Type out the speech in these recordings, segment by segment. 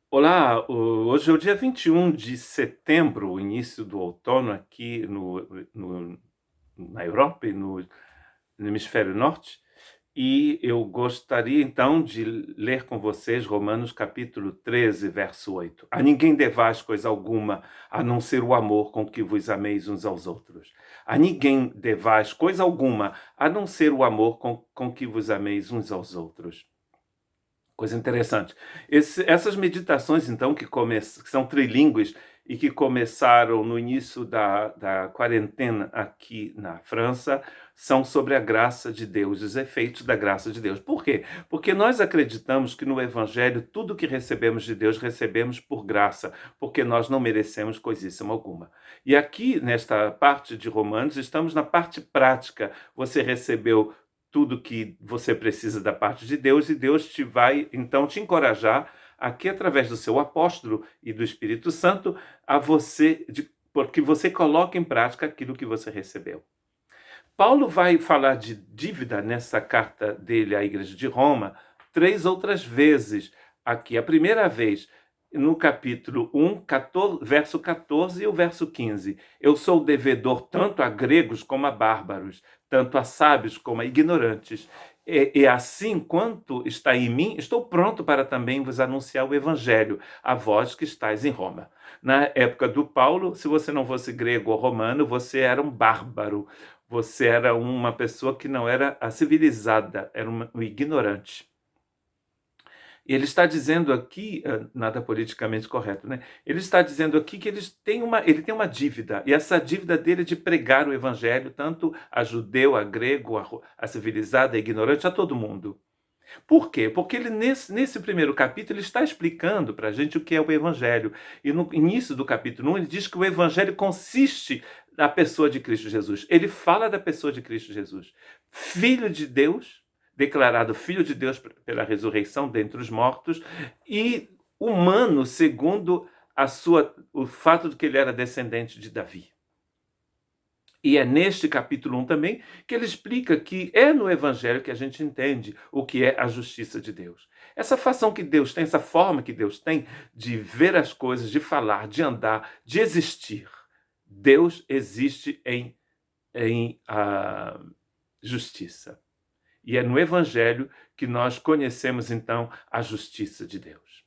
Olá, hoje é o dia 21 de setembro, o início do outono aqui no na Europa e no hemisfério norte, e eu gostaria então de ler com vocês Romanos capítulo 13, verso 8. A ninguém devais coisa alguma, a não ser o amor com que vos ameis uns aos outros. A ninguém devais coisa alguma, a não ser o amor com que vos ameis uns aos outros. Coisa interessante. Essas meditações, então, que são trilíngues e que começaram no início da quarentena aqui na França, são sobre a graça de Deus, os efeitos da graça de Deus. Por quê? Porque nós acreditamos que no Evangelho tudo que recebemos de Deus recebemos por graça, porque nós não merecemos coisíssima alguma. E aqui, nesta parte de Romanos, estamos na parte prática. Você recebeu tudo que você precisa da parte de Deus, e Deus te vai então te encorajar aqui através do seu apóstolo e do Espírito Santo a porque você coloca em prática aquilo que você recebeu. Paulo vai falar de dívida nessa carta dele à igreja de Roma 3 outras vezes aqui. A primeira vez no capítulo 1, verso 14 e o verso 15. Eu sou devedor tanto a gregos como a bárbaros, tanto a sábios como a ignorantes. E assim quanto está em mim, estou pronto para também vos anunciar o evangelho, a vós que estáis em Roma. Na época do Paulo, se você não fosse grego ou romano, você era um bárbaro, você era uma pessoa que não era a civilizada, era um ignorante. E ele está dizendo aqui, nada politicamente correto, né? Ele está dizendo aqui que ele tem uma dívida, e essa dívida dele é de pregar o evangelho tanto a judeu, a grego, a civilizado, a ignorante, a todo mundo. Por quê? Porque ele, nesse primeiro capítulo, ele está explicando para a gente o que é o Evangelho. E no início do capítulo 1, ele diz que o Evangelho consiste na pessoa de Cristo Jesus. Ele fala da pessoa de Cristo Jesus. Filho de Deus, declarado Filho de Deus pela ressurreição dentre os mortos, e humano segundo o fato de que ele era descendente de Davi. E é neste capítulo 1 também que ele explica que é no Evangelho que a gente entende o que é a justiça de Deus. Essa fação que Deus tem, essa forma que Deus tem de ver as coisas, de falar, de andar, de existir. Deus existe em justiça. E é no Evangelho que nós conhecemos, então, a justiça de Deus.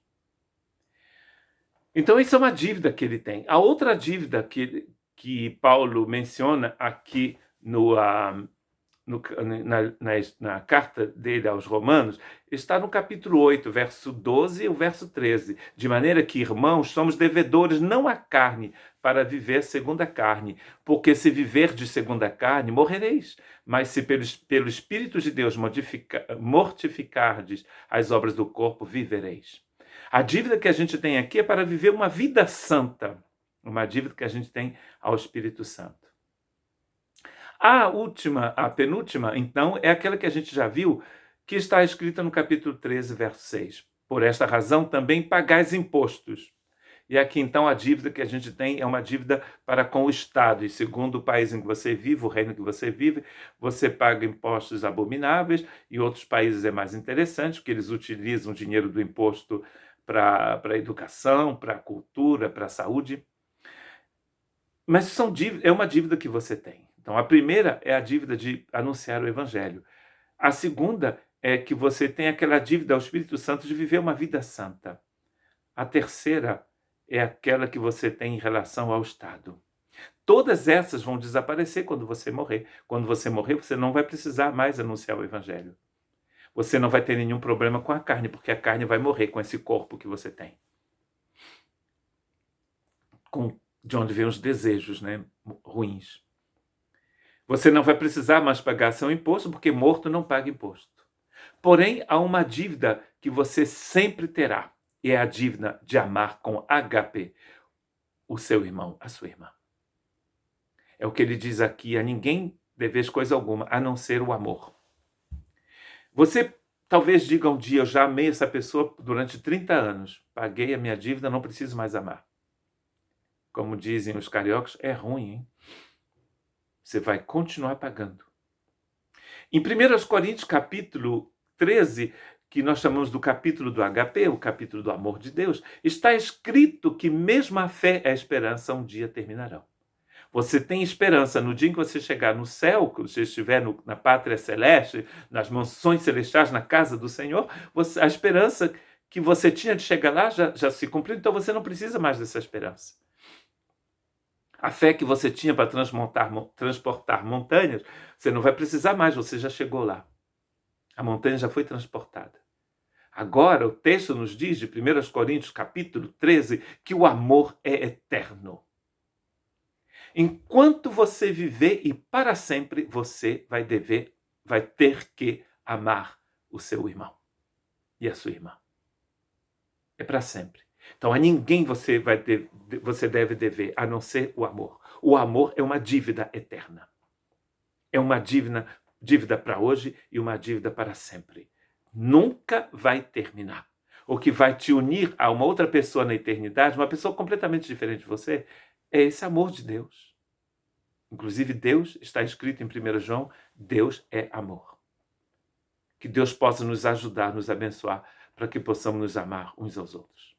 Então, isso é uma dívida que ele tem. A outra dívida que Paulo menciona aqui na carta dele aos Romanos, está no capítulo 8, verso 12 e o verso 13. De maneira que, irmãos, somos devedores não à carne, para viver segundo a carne. Porque se viver de segundo a carne, morrereis. Mas se pelo Espírito de Deus mortificardes as obras do corpo, vivereis. A dívida que a gente tem aqui é para viver uma vida santa. Uma dívida que a gente tem ao Espírito Santo. A penúltima, então, é aquela que a gente já viu, que está escrita no capítulo 13, verso 6. Por esta razão também pagais impostos. E aqui, então, a dívida que a gente tem é uma dívida para com o Estado. E segundo o país em que você vive, o reino que você vive, você paga impostos abomináveis. Em outros países é mais interessante, porque eles utilizam o dinheiro do imposto para a educação, para a cultura, para a saúde. Mas é uma dívida que você tem. Então, a primeira é a dívida de anunciar o Evangelho. A segunda é que você tem aquela dívida ao Espírito Santo de viver uma vida santa. A terceira é aquela que você tem em relação ao Estado. Todas essas vão desaparecer quando você morrer. Quando você morrer, você não vai precisar mais anunciar o Evangelho. Você não vai ter nenhum problema com a carne, porque a carne vai morrer com esse corpo que você tem. De onde vêm os desejos, né, ruins. Você não vai precisar mais pagar seu imposto, porque morto não paga imposto. Porém, há uma dívida que você sempre terá, e é a dívida de amar com HP o seu irmão, a sua irmã. É o que ele diz aqui: a ninguém deveis coisa alguma, a não ser o amor. Você talvez diga um dia: eu já amei essa pessoa durante 30 anos, paguei a minha dívida, não preciso mais amar. Como dizem os cariocas, é ruim, hein? Você vai continuar pagando. Em 1 Coríntios, capítulo 13, que nós chamamos do capítulo do HP, o capítulo do amor de Deus, está escrito que mesmo a fé e a esperança um dia terminarão. Você tem esperança no dia em que você chegar no céu, que você estiver na pátria celeste, nas mansões celestiais, na casa do Senhor, a esperança que você tinha de chegar lá já se cumpriu, então você não precisa mais dessa esperança. A fé que você tinha para transportar montanhas, você não vai precisar mais, você já chegou lá. A montanha já foi transportada. Agora, o texto nos diz, de 1 Coríntios, capítulo 13, que o amor é eterno. Enquanto você viver e para sempre, você vai ter que amar o seu irmão e a sua irmã. É para sempre. Então, a ninguém você deve dever, a não ser o amor. O amor é uma dívida eterna. É uma dívida para hoje e uma dívida para sempre. Nunca vai terminar. O que vai te unir a uma outra pessoa na eternidade, uma pessoa completamente diferente de você, é esse amor de Deus. Inclusive, Deus, está escrito em 1 João, Deus é amor. Que Deus possa nos ajudar, nos abençoar, para que possamos nos amar uns aos outros.